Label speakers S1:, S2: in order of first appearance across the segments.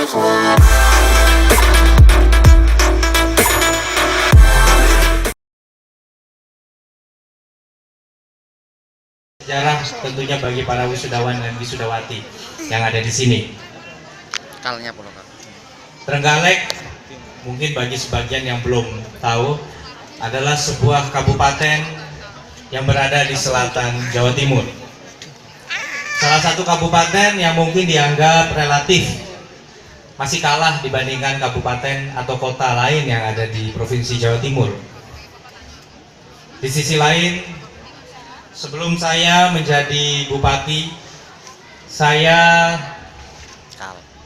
S1: Sejarah tentunya bagi para wisudawan dan wisudawati yang ada di sini. Trenggalek mungkin bagi sebagian yang belum tahu adalah sebuah kabupaten yang berada di selatan Jawa Timur. Salah satu kabupaten yang mungkin dianggap relatif masih kalah dibandingkan kabupaten atau kota lain yang ada di Provinsi Jawa Timur. Di sisi lain, sebelum saya menjadi bupati, saya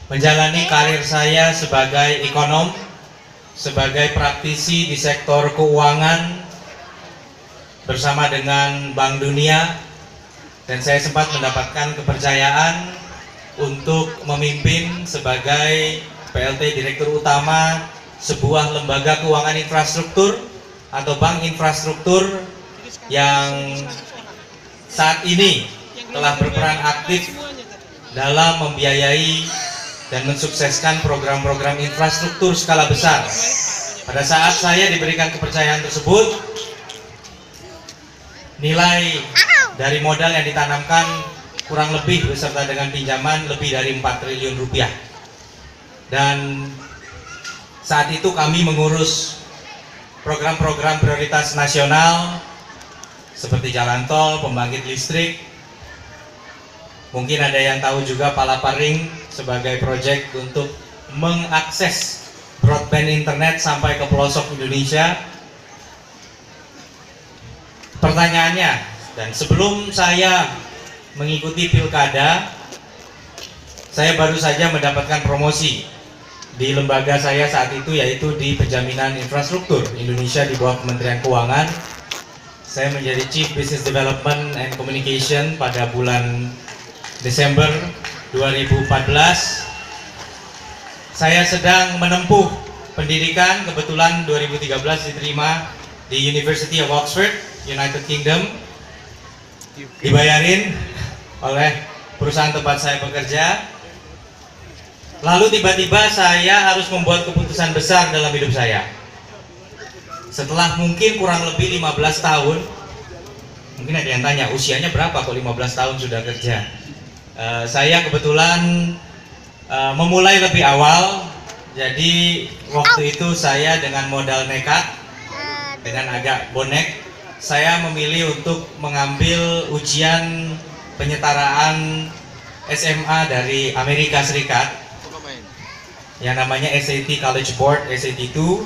S1: menjalani karir saya sebagai ekonom, sebagai praktisi di sektor keuangan bersama dengan Bank Dunia, dan saya sempat mendapatkan kepercayaan untuk memimpin sebagai PLT Direktur Utama sebuah lembaga keuangan infrastruktur atau bank infrastruktur yang saat ini telah berperan aktif dalam membiayai dan mensukseskan program-program infrastruktur skala besar. Pada saat saya diberikan kepercayaan tersebut, nilai dari modal yang ditanamkan kurang lebih beserta dengan pinjaman lebih dari 4 triliun rupiah. Dan saat itu kami mengurus program-program prioritas nasional seperti jalan tol, pembangkit listrik. Mungkin ada yang tahu juga Palaparing sebagai proyek untuk mengakses broadband internet sampai ke pelosok Indonesia. Pertanyaannya, dan sebelum saya mengikuti pilkada, saya baru saja mendapatkan promosi di lembaga saya saat itu, yaitu di Penjaminan Infrastruktur Indonesia di bawah Kementerian Keuangan. Saya menjadi Chief Business Development and Communication pada bulan Desember 2014. Saya sedang menempuh pendidikan, kebetulan 2013 diterima di University of Oxford, United Kingdom, dibayarin oleh perusahaan tempat saya bekerja. Lalu tiba-tiba saya harus membuat keputusan besar dalam hidup saya. Setelah mungkin kurang lebih 15 tahun, mungkin ada yang tanya, usianya berapa kok 15 tahun sudah kerja? Saya kebetulan memulai lebih awal, jadi waktu itu saya dengan modal nekat, dengan agak bonek, saya memilih untuk mengambil ujian penyetaraan SMA dari Amerika Serikat yang namanya SAT College Board, SAT 2.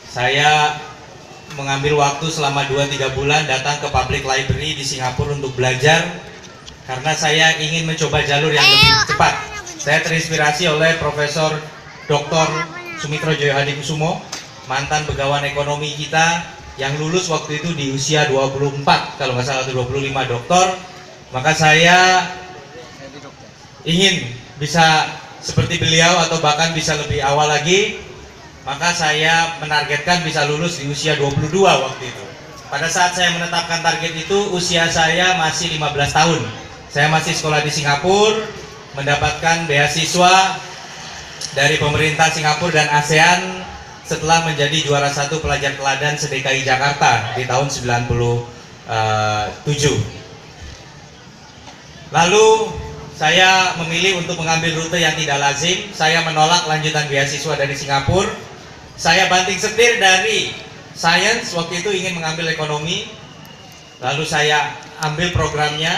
S1: Saya mengambil waktu selama 2-3 bulan datang ke public library di Singapura untuk belajar, karena saya ingin mencoba jalur yang lebih cepat. Saya terinspirasi oleh Profesor Dr. Sumitro Joyohadikusumo, mantan begawan ekonomi kita yang lulus waktu itu di usia 24, kalau nggak salah 25, doktor. Maka saya ingin bisa seperti beliau atau bahkan bisa lebih awal lagi. Maka saya menargetkan bisa lulus di usia 22 waktu itu. Pada saat saya menetapkan target itu, usia saya masih 15 tahun. Saya masih sekolah di Singapura, mendapatkan beasiswa dari pemerintah Singapura dan ASEAN setelah menjadi juara 1 pelajar teladan se-DKI Jakarta di tahun 97. Lalu saya memilih untuk mengambil rute yang tidak lazim. Saya menolak lanjutan beasiswa dari Singapura. Saya banting setir dari sains, waktu itu ingin mengambil ekonomi. Lalu saya ambil programnya.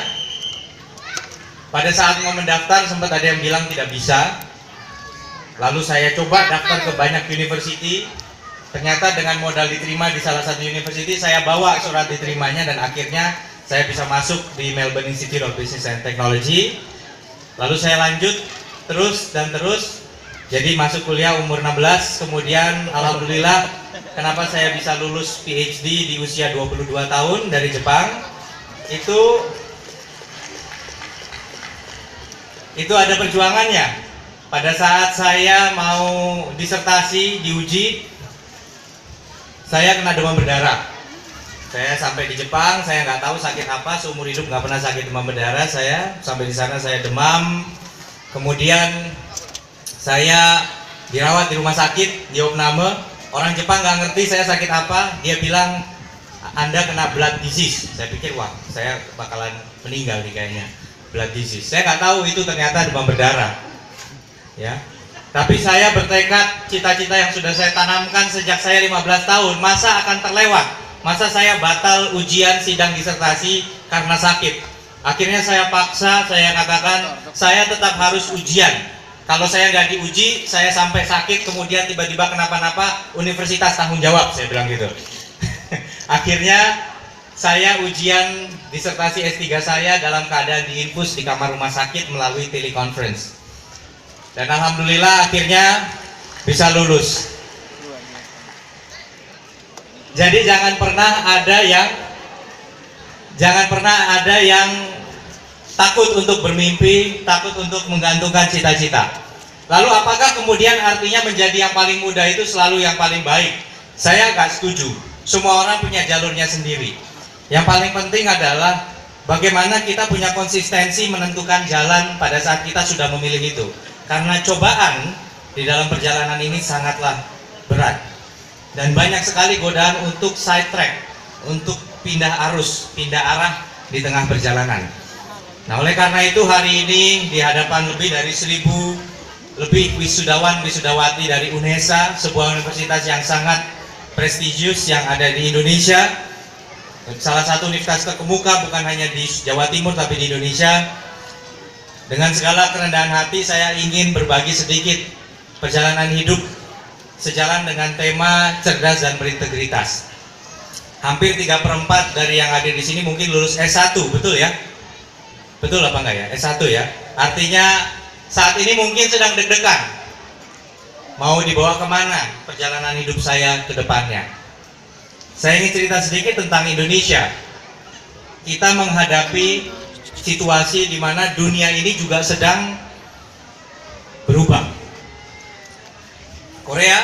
S1: Pada saat mau mendaftar sempat ada yang bilang tidak bisa. Lalu saya coba daftar ke banyak university. Ternyata dengan modal diterima di salah satu university, saya bawa surat diterimanya dan akhirnya saya bisa masuk di Melbourne Institute of Business and Technology. Lalu saya lanjut terus dan terus. Jadi masuk kuliah umur 16, kemudian alhamdulillah kenapa saya bisa lulus PhD di usia 22 tahun dari Jepang. Itu ada perjuangannya. Pada saat saya mau disertasi diuji, saya kena demam berdarah. Saya sampai di Jepang, saya nggak tahu sakit apa, seumur hidup nggak pernah sakit demam berdarah. Saya sampai di sana saya demam, kemudian Saya dirawat di rumah sakit di opname. Orang Jepang nggak ngerti saya sakit apa. Dia bilang Anda kena blood disease. Saya pikir wah saya bakalan meninggal nih kayaknya, blood disease. Saya nggak tahu itu ternyata demam berdarah. Ya. Tapi saya bertekad, cita-cita yang sudah saya tanamkan sejak saya 15 tahun, masa akan terlewat? Masa saya batal ujian sidang disertasi karena sakit? Akhirnya saya paksa, saya katakan, saya tetap harus ujian. Kalau saya nggak diuji, saya sampai sakit, kemudian tiba-tiba kenapa-napa, universitas tanggung jawab, saya bilang gitu. Akhirnya, saya ujian disertasi S3 saya dalam keadaan diinfus di kamar rumah sakit melalui teleconference. Dan alhamdulillah akhirnya bisa lulus. Jadi jangan pernah ada yang takut untuk bermimpi, takut untuk menggantungkan cita-cita. Lalu apakah kemudian artinya menjadi yang paling muda itu selalu yang paling baik? Saya nggak setuju. Semua orang punya jalurnya sendiri. Yang paling penting adalah bagaimana kita punya konsistensi menentukan jalan pada saat kita sudah memilih itu. Karena cobaan di dalam perjalanan ini sangatlah berat. Dan banyak sekali godaan untuk side track, untuk pindah arus, pindah arah di tengah perjalanan. Nah, oleh karena itu hari ini di hadapan lebih dari 1000 lebih wisudawan, wisudawati dari UNESA, sebuah universitas yang sangat prestisius yang ada di Indonesia. Salah satu universitas terkemuka bukan hanya di Jawa Timur tapi di Indonesia. Dengan segala kerendahan hati saya ingin berbagi sedikit perjalanan hidup sejalan dengan tema cerdas dan berintegritas. Hampir 3/4 dari yang hadir di sini mungkin lulus S1, betul ya? Betul apa enggak ya? S1 ya. Artinya saat ini mungkin sedang deg-degan. Mau dibawa kemana perjalanan hidup saya ke depannya? Saya ingin cerita sedikit tentang Indonesia. Kita menghadapi situasi di mana dunia ini juga sedang berubah. Korea,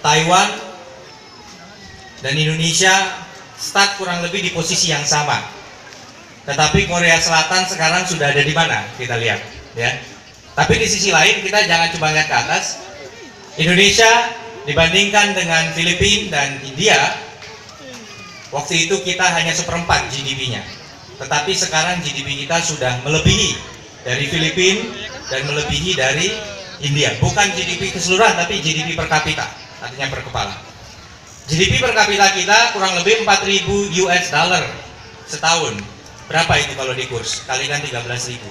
S1: Taiwan, dan Indonesia start kurang lebih di posisi yang sama. Tetapi Korea Selatan sekarang sudah ada di mana? Kita lihat, ya. Tapi di sisi lain kita jangan cuma lihat ke atas. Indonesia dibandingkan dengan Filipina dan India, waktu itu kita hanya 1/4 GDP-nya. Tetapi sekarang GDP kita sudah melebihi dari Filipina dan melebihi dari India. Bukan GDP keseluruhan, tapi GDP per kapita, artinya per kepala. GDP per kapita kita kurang lebih 4.000 US dollar setahun. Berapa itu kalau di kurs? Kalikan 13.000.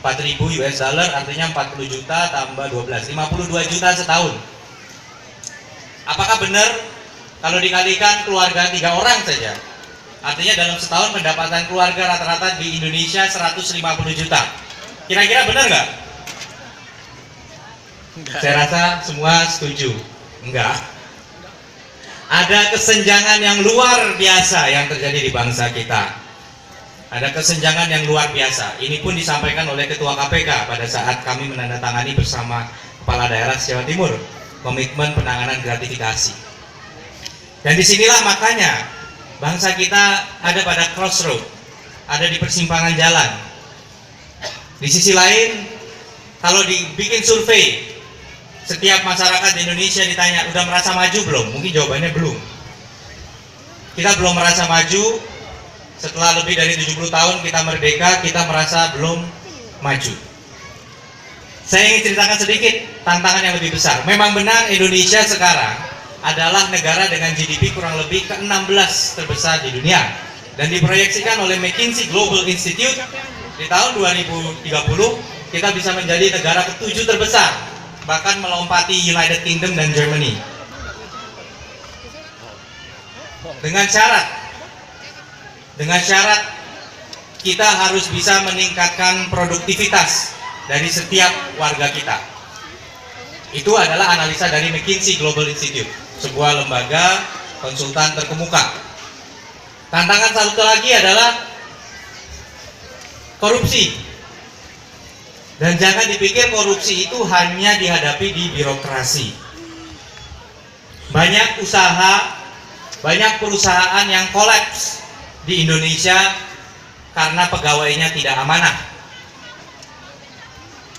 S1: 4.000 US dollar artinya 40 juta tambah 12, 52 juta setahun. Apakah benar kalau dikalikan keluarga 3 orang saja? Artinya dalam setahun pendapatan keluarga rata-rata di Indonesia 150 juta. Kira-kira benar nggak? Saya rasa semua setuju. Enggak. Ada kesenjangan yang luar biasa yang terjadi di bangsa kita. Ada kesenjangan yang luar biasa. Ini pun disampaikan oleh Ketua KPK pada saat kami menandatangani bersama Kepala Daerah Jawa Timur komitmen penanganan gratifikasi. Dan disinilah makanya bangsa kita ada pada crossroad, ada di persimpangan jalan. Di sisi lain, kalau dibikin survei, setiap masyarakat di Indonesia ditanya, udah merasa maju belum? Mungkin jawabannya belum. Kita belum merasa maju. Setelah lebih dari 70 tahun kita merdeka, kita merasa belum maju. Saya ingin ceritakan sedikit tantangan yang lebih besar. Memang benar Indonesia sekarang adalah negara dengan GDP kurang lebih ke-16 terbesar di dunia. Dan diproyeksikan oleh McKinsey Global Institute di tahun 2030 kita bisa menjadi negara ke-7 terbesar, bahkan melompati United Kingdom dan Germany. Dengan syarat kita harus bisa meningkatkan produktivitas dari setiap warga kita. Itu adalah analisa dari McKinsey Global Institute, sebuah lembaga konsultan terkemuka. Tantangan satu lagi adalah korupsi. Dan jangan dipikir korupsi itu hanya dihadapi di birokrasi. Banyak usaha, banyak perusahaan yang kolaps di Indonesia karena pegawainya tidak amanah.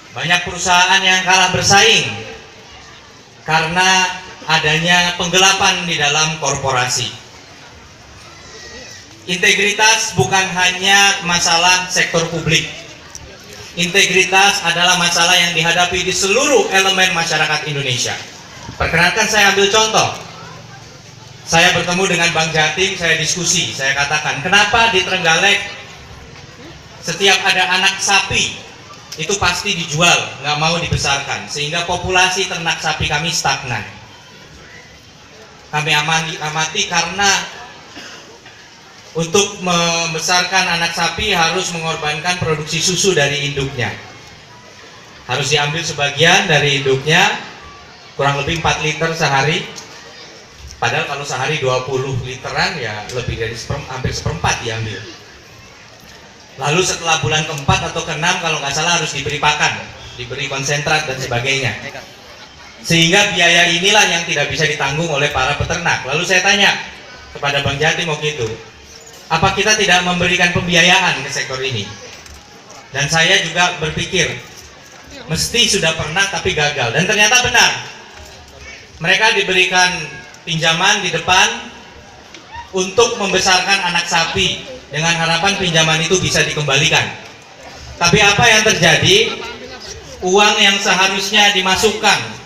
S1: Banyak perusahaan yang kalah bersaing karena adanya penggelapan di dalam korporasi. Integritas bukan hanya masalah sektor publik. Integritas adalah masalah yang dihadapi di seluruh elemen masyarakat Indonesia. Perkenankan saya ambil contoh. Saya bertemu dengan Bang Jatim, saya diskusi, saya katakan, kenapa di Trenggalek setiap ada anak sapi itu pasti dijual, nggak mau dibesarkan, sehingga populasi ternak sapi kami stagnan. Kami amati karena untuk membesarkan anak sapi harus mengorbankan produksi susu dari induknya. Harus diambil sebagian dari induknya, kurang lebih 4 liter sehari. Padahal kalau sehari 20 literan ya lebih dari hampir seperempat diambil. Lalu setelah bulan keempat atau keenam kalau nggak salah harus diberi pakan, diberi konsentrat dan sebagainya. Sehingga biaya inilah yang tidak bisa ditanggung oleh para peternak. Lalu saya tanya kepada Bang Jatim waktu itu, apa kita tidak memberikan pembiayaan ke sektor ini? Dan saya juga berpikir, mesti sudah pernah tapi gagal. Dan ternyata benar. Mereka diberikan pinjaman di depan untuk membesarkan anak sapi dengan harapan pinjaman itu bisa dikembalikan. Tapi apa yang terjadi? Uang yang seharusnya dimasukkan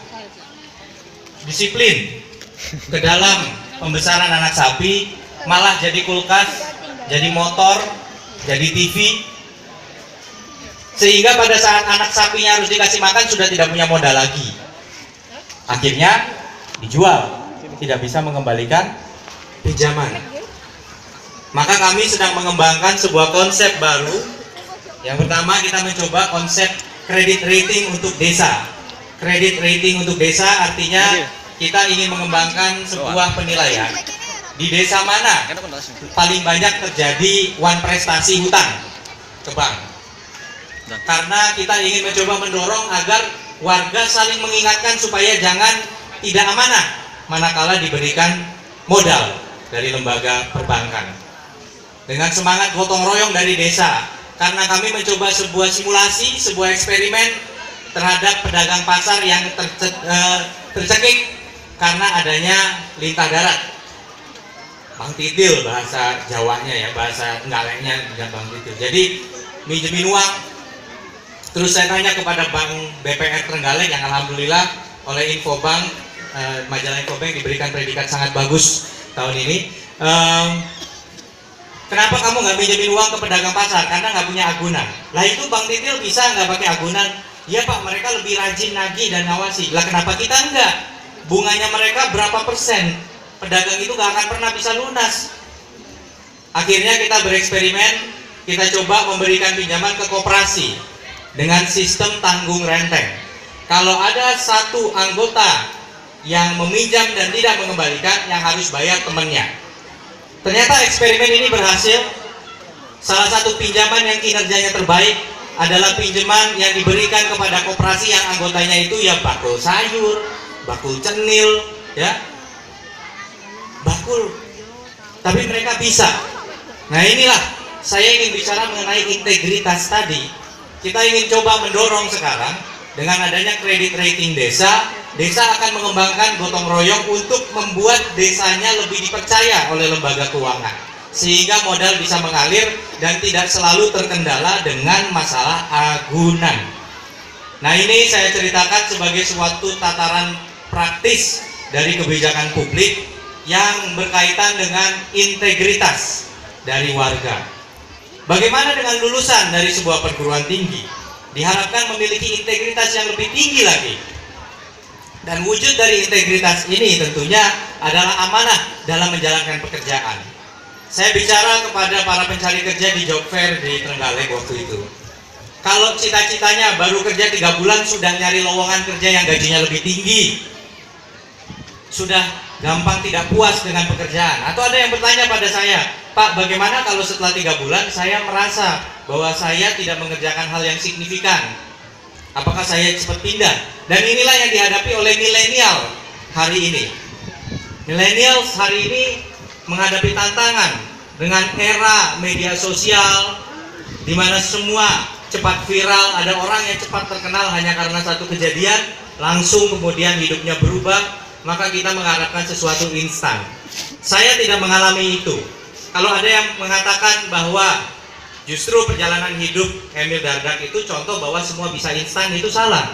S1: disiplin ke dalam pembesaran anak sapi malah jadi kulkas, jadi motor, jadi TV. Sehingga pada saat anak sapinya harus dikasih makan sudah tidak punya modal lagi. Akhirnya dijual, tidak bisa mengembalikan pinjaman. Maka kami sedang mengembangkan sebuah konsep baru. Yang pertama kita mencoba konsep kredit rating untuk desa. Kredit rating untuk desa artinya kita ingin mengembangkan sebuah penilaian. Di desa mana paling banyak terjadi wan prestasi hutang ke bank. Karena kita ingin mencoba mendorong agar warga saling mengingatkan supaya jangan tidak amanah manakala diberikan modal dari lembaga perbankan. Dengan semangat gotong royong dari desa, karena kami mencoba sebuah simulasi, sebuah eksperimen terhadap pedagang pasar yang tercekik karena adanya lintah darat. Bang Titil bahasa Jawanya ya, bahasa Nggaleknya dengan Bang Titil. Jadi minjemin uang. Terus saya tanya kepada Bank BPR Trenggalek yang alhamdulillah oleh Infobank, majalah Infobank diberikan predikat sangat bagus tahun ini. Kenapa kamu nggak minjemin uang ke pedagang pasar? Karena nggak punya agunan. Lah itu Bang Titil bisa nggak pakai agunan? Iya Pak, mereka lebih rajin nagih dan ngawasi. Lah kenapa kita enggak? Bunganya mereka berapa persen? Pedagang itu nggak akan pernah bisa lunas. Akhirnya kita bereksperimen, kita coba memberikan pinjaman ke koperasi dengan sistem tanggung renteng. Kalau ada satu anggota yang meminjam dan tidak mengembalikan, yang harus bayar temannya. Ternyata eksperimen ini berhasil. Salah satu pinjaman yang kinerjanya terbaik adalah pinjaman yang diberikan kepada koperasi yang anggotanya itu ya bakul sayur, bakul cenil, ya, bakul. Tapi mereka bisa. Nah inilah saya ingin bicara mengenai integritas tadi. Kita ingin coba mendorong sekarang dengan adanya kredit rating desa. Desa akan mengembangkan gotong royong untuk membuat desanya lebih dipercaya oleh lembaga keuangan, sehingga modal bisa mengalir dan tidak selalu terkendala dengan masalah agunan. Nah ini saya ceritakan sebagai suatu tataran praktis dari kebijakan publik yang berkaitan dengan integritas dari warga. Bagaimana dengan lulusan dari sebuah perguruan tinggi? Diharapkan memiliki integritas yang lebih tinggi lagi. Dan wujud dari integritas ini tentunya adalah amanah dalam menjalankan pekerjaan. Saya bicara kepada para pencari kerja di job fair di Trenggalek waktu itu. Kalau cita-citanya baru kerja 3 bulan sudah nyari lowongan kerja yang gajinya lebih tinggi, sudah gampang tidak puas dengan pekerjaan. Atau ada yang bertanya pada saya, Pak, bagaimana kalau setelah 3 bulan saya merasa bahwa saya tidak mengerjakan hal yang signifikan? Apakah saya cepat pindah? Dan inilah yang dihadapi oleh milenial hari ini. Milenial hari ini menghadapi tantangan dengan era media sosial di mana semua cepat viral, ada orang yang cepat terkenal hanya karena satu kejadian, langsung kemudian hidupnya berubah, maka kita mengharapkan sesuatu instan. Saya tidak mengalami itu. Kalau ada yang mengatakan bahwa justru perjalanan hidup Emil Dardak itu contoh bahwa semua bisa instan, itu salah.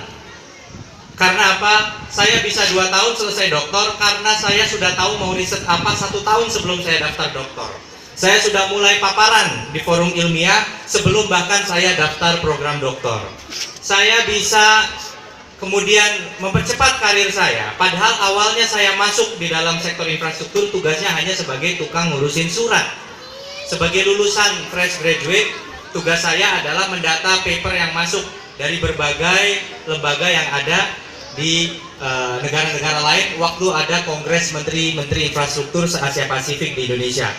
S1: Karena apa? Saya bisa 2 tahun selesai doktor karena saya sudah tahu mau riset apa 1 tahun sebelum saya daftar doktor. Saya sudah mulai paparan di forum ilmiah sebelum bahkan saya daftar program doktor. Saya bisa kemudian mempercepat karir saya. Padahal awalnya saya masuk di dalam sektor infrastruktur, tugasnya hanya sebagai tukang ngurusin surat. Sebagai lulusan fresh graduate, tugas saya adalah mendata paper yang masuk dari berbagai lembaga yang ada di negara-negara lain waktu ada Kongres Menteri-Menteri Infrastruktur se-Asia Pasifik di Indonesia.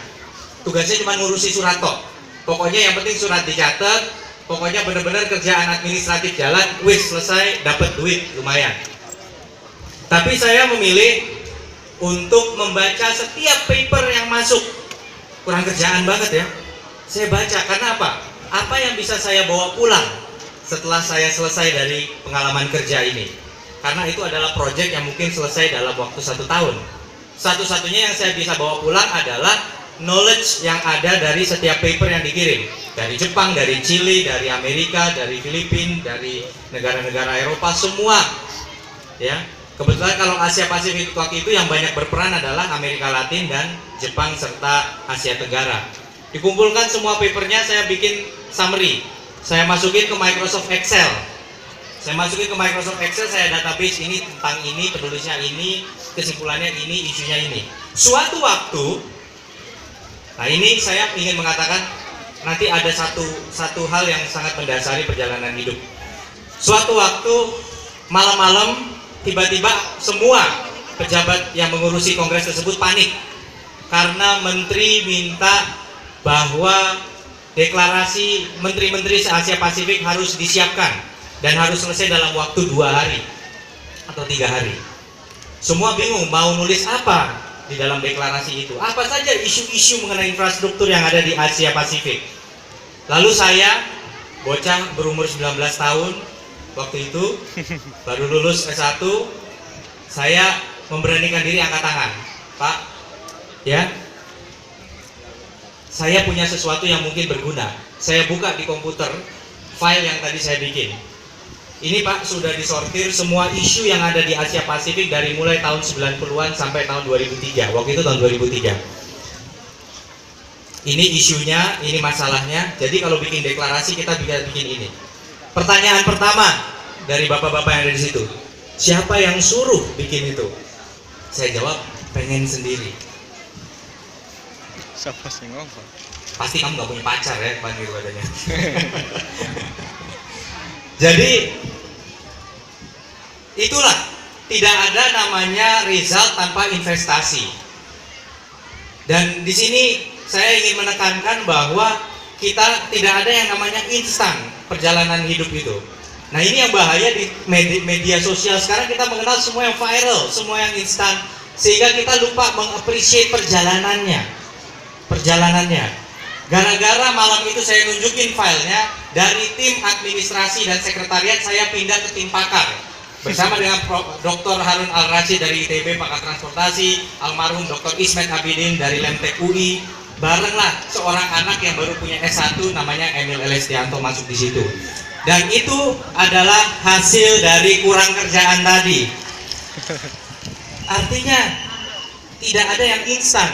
S1: Tugasnya cuma ngurusi surat kok. Pokoknya yang penting surat dicatat, pokoknya benar-benar kerjaan administratif jalan, wis selesai, dapat duit lumayan. Tapi saya memilih untuk membaca setiap paper yang masuk. Kurang kerjaan banget ya. Saya baca karena apa? Apa yang bisa saya bawa pulang setelah saya selesai dari pengalaman kerja ini? Karena itu adalah proyek yang mungkin selesai dalam waktu 1 tahun. Satu-satunya yang saya bisa bawa pulang adalah knowledge yang ada dari setiap paper yang dikirim. Dari Jepang, dari Chili, dari Amerika, dari Filipina, dari negara-negara Eropa, semua. Ya, kebetulan kalau Asia Pasifik waktu itu yang banyak berperan adalah Amerika Latin dan Jepang serta Asia Tenggara. Dikumpulkan semua papernya, saya bikin summary. Saya masukin ke Microsoft Excel. Saya database ini tentang ini, penulisnya ini, kesimpulannya ini, isunya ini. Suatu waktu, nah ini saya ingin mengatakan nanti ada satu hal yang sangat mendasari perjalanan hidup. Suatu waktu malam-malam tiba-tiba semua pejabat yang mengurusi kongres tersebut panik karena menteri minta bahwa deklarasi menteri-menteri se-Asia Pasifik harus disiapkan dan harus selesai dalam waktu 2 hari atau 3 hari. Semua bingung mau nulis apa di dalam deklarasi itu. Apa saja isu-isu mengenai infrastruktur yang ada di Asia Pasifik. Lalu saya, bocah berumur 19 tahun waktu itu, baru lulus S1, saya memberanikan diri angkat tangan. Pak, ya, saya punya sesuatu yang mungkin berguna. Saya buka di komputer file yang tadi saya bikin. Ini Pak, sudah disortir semua isu yang ada di Asia Pasifik dari mulai tahun 90-an sampai tahun 2003. Waktu itu tahun 2003. Ini isunya, ini masalahnya. Jadi kalau bikin deklarasi kita bisa bikin ini. Pertanyaan pertama dari bapak-bapak yang ada di situ, siapa yang suruh bikin itu? Saya jawab, pengen sendiri.
S2: Siapa sih ngomong?
S1: Pasti kamu gak punya pacar ya, panggil badannya. Jadi itulah, tidak ada namanya result tanpa investasi. Dan di sini saya ingin menekankan bahwa kita tidak ada yang namanya instan perjalanan hidup itu. Nah ini yang bahaya di media sosial sekarang, kita mengenal semua yang viral, semua yang instan, sehingga kita lupa mengapresiasi perjalanannya. Gara-gara malam itu saya nunjukin filenya, dari tim administrasi dan sekretariat saya pindah ke tim pakar bersama dengan Dr. Harun Al-Rashid dari ITB pakar transportasi, almarhum Dr. Ismet Abidin dari Lemtek UI, barenglah seorang anak yang baru punya S1 namanya Emil Elestianto masuk di situ. Dan itu adalah hasil dari kurang kerjaan tadi. Artinya tidak ada yang instan.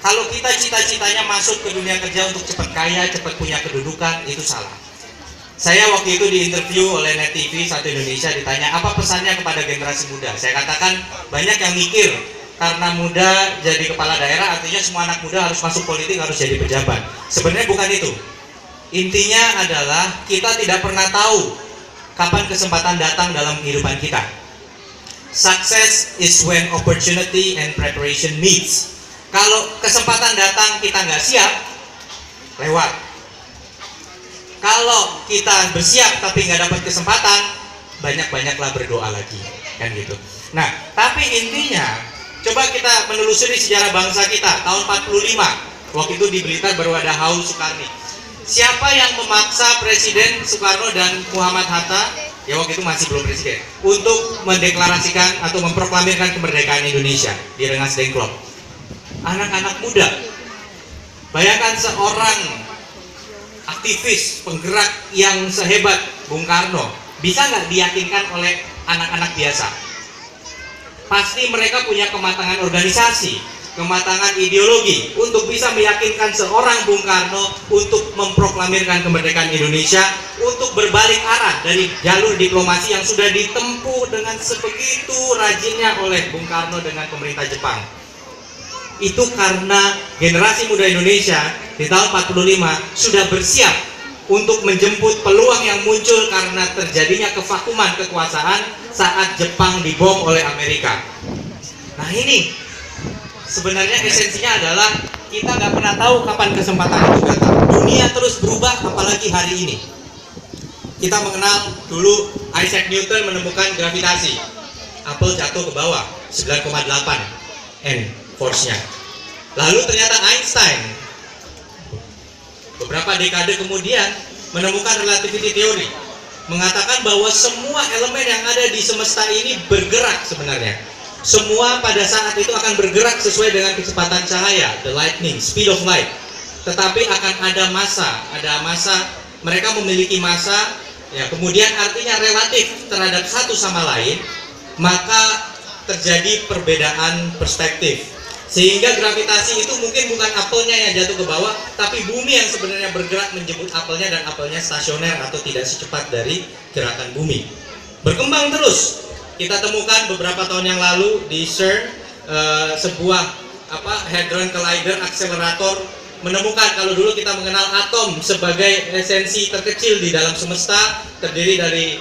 S1: Kalau kita cita-citanya masuk ke dunia kerja untuk cepat kaya, cepat punya kedudukan, itu salah. Saya waktu itu diinterview oleh Net TV 1 Indonesia, ditanya apa pesannya kepada generasi muda. Saya katakan banyak yang mikir karena muda jadi kepala daerah artinya semua anak muda harus masuk politik, harus jadi pejabat. Sebenarnya bukan itu. Intinya adalah kita tidak pernah tahu kapan kesempatan datang dalam kehidupan kita. Success is when opportunity and preparation meets. Kalau kesempatan datang kita nggak siap, lewat. Kalau kita bersiap tapi nggak dapat kesempatan, banyak-banyaklah berdoa lagi, kan gitu. Nah, tapi intinya, coba kita menelusuri sejarah bangsa kita tahun 45. Waktu itu di Blitar baru ada Haul Soekarni. Siapa yang memaksa Presiden Soekarno dan Muhammad Hatta, ya waktu itu masih belum presiden, untuk mendeklarasikan atau memproklamirkan kemerdekaan Indonesia di Rengas Dengklok? Anak-anak muda. Bayangkan seorang aktivis penggerak yang sehebat Bung Karno bisa nggak diyakinkan oleh anak-anak biasa? Pasti mereka punya kematangan organisasi, kematangan ideologi untuk bisa meyakinkan seorang Bung Karno untuk memproklamirkan kemerdekaan Indonesia, untuk berbalik arah dari jalur diplomasi yang sudah ditempuh dengan sebegitu rajinnya oleh Bung Karno dengan pemerintah Jepang. Itu karena generasi muda Indonesia di tahun 45 sudah bersiap untuk menjemput peluang yang muncul karena terjadinya kevakuman kekuasaan saat Jepang dibom oleh Amerika. Nah ini sebenarnya esensinya adalah kita nggak pernah tahu kapan kesempatan itu datang. Dunia terus berubah, apalagi hari ini. Kita mengenal dulu Isaac Newton menemukan gravitasi. Apel jatuh ke bawah 9,8 N force-nya. Lalu ternyata Einstein beberapa dekade kemudian menemukan relativity theory, mengatakan bahwa semua elemen yang ada di semesta ini bergerak sebenarnya. Semua pada saat itu akan bergerak sesuai dengan kecepatan cahaya, the lightning, speed of light. Tetapi akan ada massa, mereka memiliki massa, ya kemudian artinya relatif terhadap satu sama lain, maka terjadi perbedaan perspektif. Sehingga gravitasi itu mungkin bukan apelnya yang jatuh ke bawah, tapi bumi yang sebenarnya bergerak menjemput apelnya, dan apelnya stasioner atau tidak secepat dari gerakan bumi. Berkembang terus. Kita temukan beberapa tahun yang lalu di CERN sebuah Hadron Collider Accelerator menemukan kalau dulu kita mengenal atom sebagai esensi terkecil di dalam semesta, terdiri dari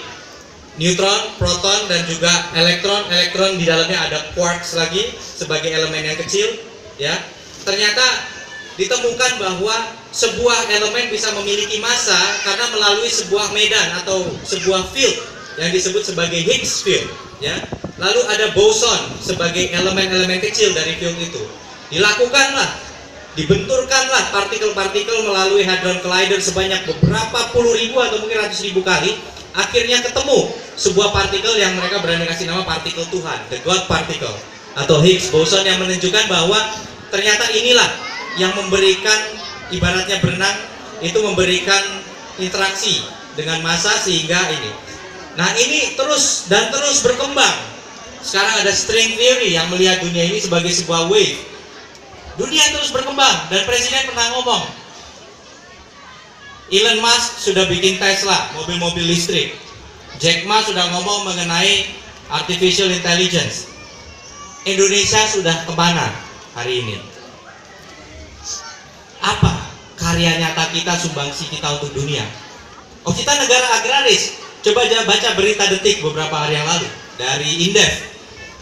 S1: neutron, proton, dan juga elektron. Elektron di dalamnya ada quarks lagi sebagai elemen yang kecil, ya. Ternyata ditemukan bahwa sebuah elemen bisa memiliki massa karena melalui sebuah medan atau sebuah field yang disebut sebagai Higgs field, ya. Lalu ada boson sebagai elemen-elemen kecil dari field itu. Dibenturkanlah partikel-partikel melalui Hadron Collider sebanyak beberapa puluh ribu atau mungkin ratus ribu kali. Akhirnya ketemu sebuah partikel yang mereka berani kasih nama partikel Tuhan, the God particle atau Higgs boson, yang menunjukkan bahwa ternyata inilah yang memberikan, ibaratnya berenang itu memberikan interaksi dengan massa sehingga ini. Nah ini terus berkembang. Sekarang ada string theory yang melihat dunia ini sebagai sebuah wave. Dunia terus berkembang dan presiden pernah ngomong, Elon Musk sudah bikin Tesla, mobil-mobil listrik. Jack Ma sudah ngomong mengenai artificial intelligence. Indonesia sudah kemana hari ini? Apa karya nyata kita, sumbangsi kita untuk dunia? Oh, kita negara agraris. Coba aja baca berita Detik beberapa hari yang lalu dari Indef.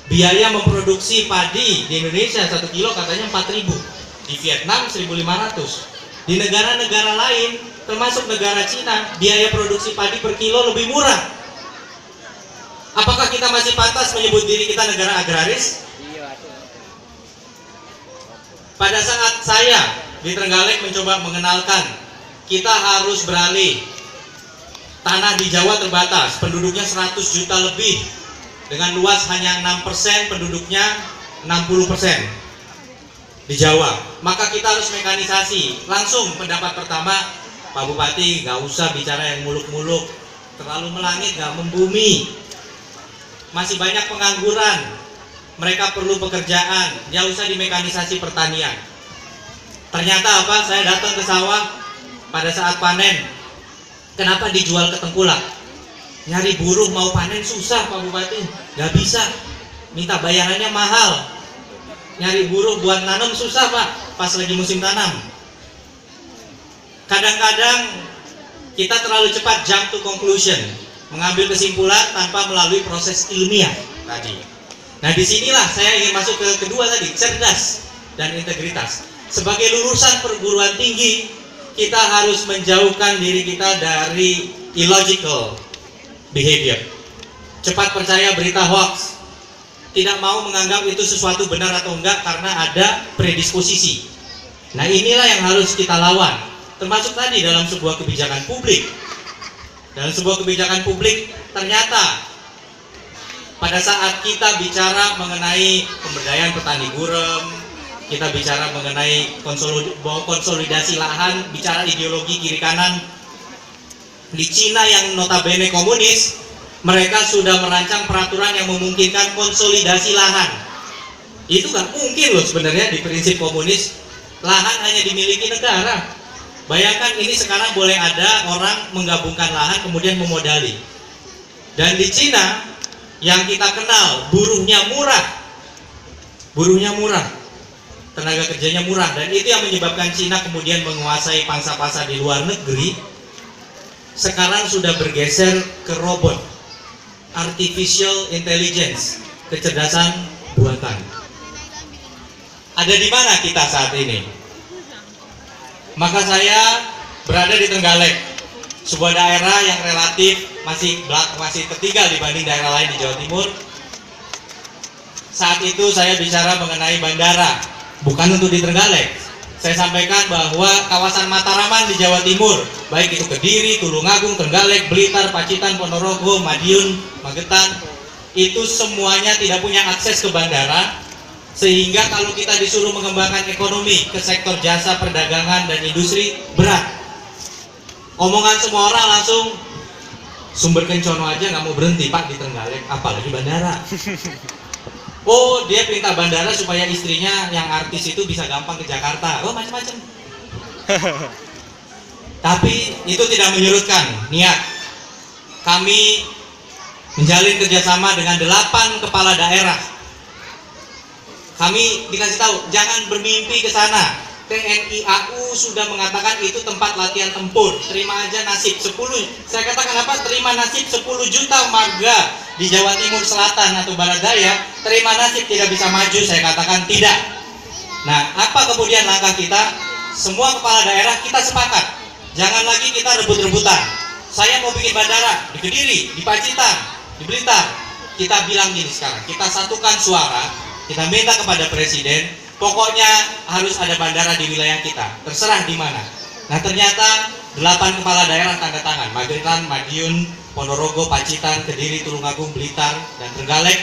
S1: Biaya memproduksi padi di Indonesia 1 kilo katanya 4.000, di Vietnam 1.500. Di negara-negara lain termasuk negara Cina, biaya produksi padi per kilo lebih murah. Apakah kita masih pantas menyebut diri kita negara agraris? Pada saat saya di Trenggalek mencoba mengenalkan, kita harus beralih. Tanah di Jawa terbatas, penduduknya 100 juta lebih, dengan luas hanya 6%, penduduknya 60% di Jawa. Maka kita harus mekanisasi. Langsung pendapat pertama, Pak Bupati gak usah bicara yang muluk-muluk, terlalu melangit gak membumi, masih banyak pengangguran, mereka perlu pekerjaan, gak usah dimekanisasi pertanian. Ternyata apa? Saya datang ke sawah pada saat panen, kenapa dijual ke tengkulak? Nyari buruh mau panen susah Pak Bupati, gak bisa, minta bayarannya mahal. Nyari buruh buat nanam susah Pak, pas lagi musim tanam. Kadang-kadang kita terlalu cepat jump to conclusion, mengambil kesimpulan tanpa melalui proses ilmiah tadi. Nah disinilah saya ingin masuk ke kedua tadi, cerdas dan integritas. Sebagai lulusan perguruan tinggi, kita harus menjauhkan diri kita dari illogical behavior. Cepat percaya berita hoax, tidak mau menganggap itu sesuatu benar atau enggak karena ada predisposisi. Nah inilah yang harus kita lawan. termasuk tadi dalam sebuah kebijakan publik. Dalam sebuah kebijakan publik ternyata pada saat kita bicara mengenai pemberdayaan petani gurem, kita bicara mengenai konsolidasi lahan, bicara ideologi kiri kanan, di Cina yang notabene komunis, mereka sudah merancang peraturan yang memungkinkan konsolidasi lahan. Itu nggak mungkin loh sebenarnya di prinsip komunis, lahan hanya dimiliki negara. Bayangkan ini sekarang boleh ada orang menggabungkan lahan kemudian memodali. Dan di Cina yang kita kenal buruhnya murah, tenaga kerjanya murah, dan itu yang menyebabkan Cina kemudian menguasai pangsa pasar di luar negeri. Sekarang sudah bergeser ke robot, artificial intelligence, kecerdasan buatan. Ada di mana kita saat ini? Maka saya berada di Trenggalek, sebuah daerah yang relatif masih tertinggal dibanding daerah lain di Jawa Timur. Saat itu saya bicara mengenai bandara, bukan untuk di Trenggalek. Saya sampaikan bahwa kawasan Mataraman di Jawa Timur, baik itu Kediri, Tulungagung, Trenggalek, Blitar, Pacitan, Ponorogo, Madiun, Magetan, itu semuanya tidak punya akses ke bandara, sehingga kalau kita disuruh mengembangkan ekonomi ke sektor jasa, perdagangan, dan industri, berat. Omongan semua orang langsung, Sumber Kencono aja nggak mau berhenti Pak di Trenggalek, apalagi bandara. Oh, dia perintah bandara supaya istrinya yang artis itu bisa gampang ke Jakarta. Oh, macam-macam. Tapi itu tidak menyurutkan niat kami menjalin kerjasama dengan 8 kepala daerah. Kami dikasih tahu, jangan bermimpi ke sana. TNI AU sudah mengatakan itu tempat latihan tempur. Terima aja nasib 10. Saya katakan apa? Terima nasib 10 juta marga di Jawa Timur Selatan atau Barat Daya. Terima nasib tidak bisa maju. Saya katakan tidak. Nah, apa kemudian langkah kita? Semua kepala daerah kita sepakat. Jangan lagi kita rebut-rebutan. Saya mau bikin bandara di Kediri, di Pacitan, di Blitar. Kita bilang gini sekarang, kita satukan suara. Kita minta kepada Presiden, pokoknya harus ada bandara di wilayah kita, terserah di mana. Nah, ternyata 8 kepala daerah tanda tangan, Magetan, Madiun, Ponorogo, Pacitan, Kediri, Tulungagung, Blitar, dan Trenggalek.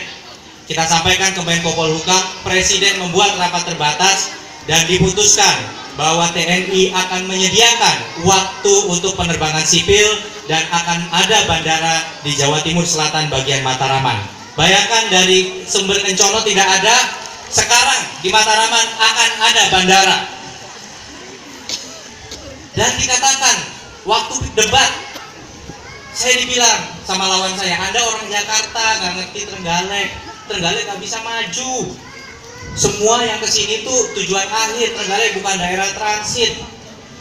S1: Kita sampaikan ke Menko Polhukam, Presiden membuat rapat terbatas dan diputuskan bahwa TNI akan menyediakan waktu untuk penerbangan sipil dan akan ada bandara di Jawa Timur Selatan bagian Mataraman. Bayangkan dari Sumber Kencono tidak ada, sekarang di Mataraman akan ada bandara. Dan dikatakan waktu debat, saya dibilang sama lawan saya, Anda orang Jakarta nggak ngerti Trenggalek, Trenggalek nggak bisa maju. Semua yang kesini tuh tujuan akhir, Trenggalek bukan daerah transit.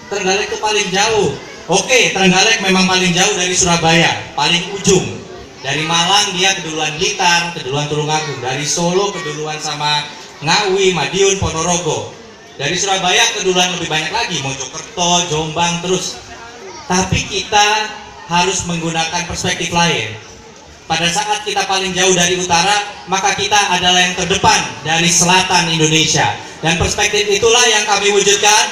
S1: Trenggalek itu paling jauh. Oke, Trenggalek memang paling jauh dari Surabaya, paling ujung. Dari Malang dia keduluan Blitar, keduluan Tulungagung. Dari Solo keduluan sama Ngawi, Madiun, Ponorogo. Dari Surabaya keduluan lebih banyak lagi, Mojokerto, Jombang, terus. Tapi kita harus menggunakan perspektif lain. Pada saat kita paling jauh dari utara, maka kita adalah yang terdepan dari selatan Indonesia. Dan perspektif itulah yang kami wujudkan,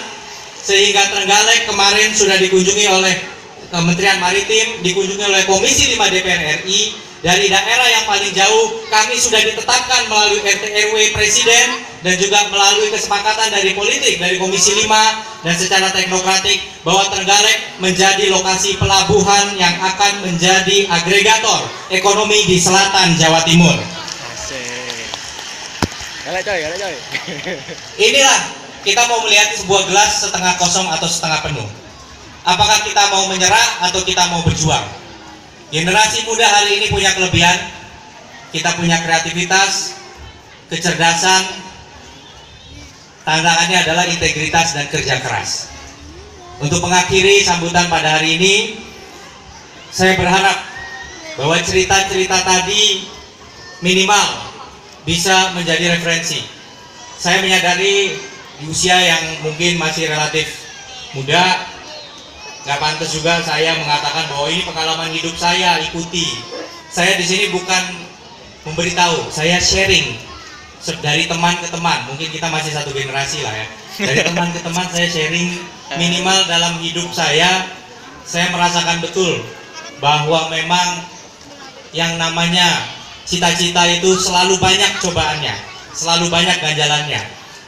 S1: sehingga Trenggalek kemarin sudah dikunjungi oleh Kementerian Maritim, dikunjungi oleh Komisi 5 DPR RI. Dari daerah yang paling jauh, kami sudah ditetapkan melalui RT RW Presiden dan juga melalui kesepakatan dari politik, dari Komisi 5 dan secara teknokratik, bahwa Trenggalek menjadi lokasi pelabuhan yang akan menjadi agregator ekonomi di selatan Jawa Timur. Inilah kita mau melihat sebuah gelas setengah kosong atau setengah penuh. Apakah kita mau menyerah atau kita mau berjuang? Generasi muda hari ini punya kelebihan. Kita punya kreativitas, kecerdasan. Tantangannya adalah integritas dan kerja keras. Untuk mengakhiri sambutan pada hari ini, saya berharap bahwa cerita-cerita tadi minimal bisa menjadi referensi. Saya menyadari di usia yang mungkin masih relatif muda, nggak pantas juga saya mengatakan bahwa ini pengalaman hidup saya, ikuti. Saya di sini bukan memberitahu, saya sharing dari teman ke teman, mungkin kita masih satu generasi lah ya. Dari teman ke teman saya sharing, minimal dalam hidup saya merasakan betul bahwa memang yang namanya cita-cita itu selalu banyak cobaannya, selalu banyak ganjalannya.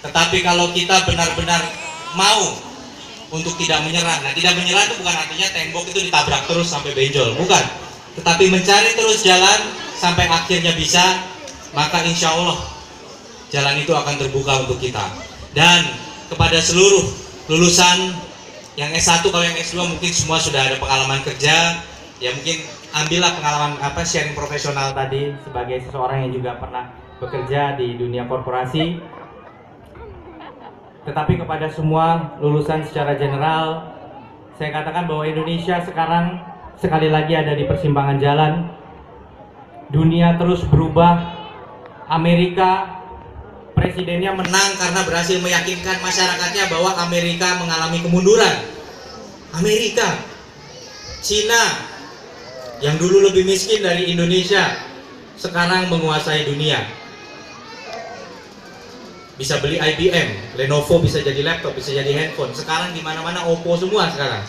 S1: Tetapi kalau kita benar-benar mau untuk tidak menyerah, nah tidak menyerah itu bukan artinya tembok itu ditabrak terus sampai benjol, bukan. Tetapi mencari terus jalan sampai akhirnya bisa, maka insya Allah jalan itu akan terbuka untuk kita. Dan kepada seluruh lulusan yang S1, kalau yang S2 mungkin semua sudah ada pengalaman kerja, ya mungkin ambillah pengalaman sharing profesional tadi sebagai seseorang yang juga pernah bekerja di dunia korporasi. Tetapi kepada semua lulusan secara general, saya katakan bahwa Indonesia sekarang sekali lagi ada di persimpangan jalan. Dunia terus berubah. Amerika, presidennya menang karena berhasil meyakinkan masyarakatnya bahwa Amerika mengalami kemunduran. Amerika, Cina, yang dulu lebih miskin dari Indonesia, sekarang menguasai dunia. Bisa beli IBM, Lenovo bisa jadi laptop, bisa jadi handphone. Sekarang di mana-mana Oppo semua sekarang.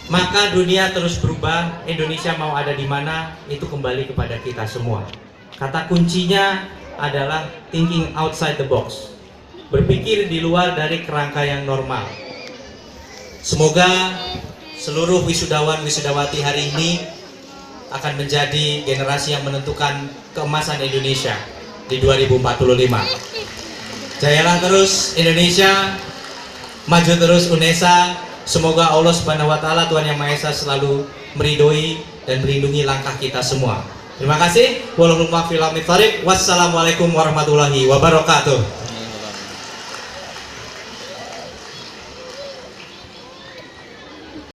S1: Maka dunia terus berubah. Indonesia mau ada di mana itu kembali kepada kita semua. Kata kuncinya adalah thinking outside the box. Berpikir di luar dari kerangka yang normal. Semoga seluruh wisudawan-wisudawati hari ini akan menjadi generasi yang menentukan keemasan Indonesia di 2045. Jayalah terus Indonesia, maju terus UNESA. Semoga Allah Subhanahu wa taala, Tuhan Yang Maha Esa, selalu meridhoi dan melindungi langkah kita semua. Terima kasih. Wassalamualaikum warahmatullahi wabarakatuh.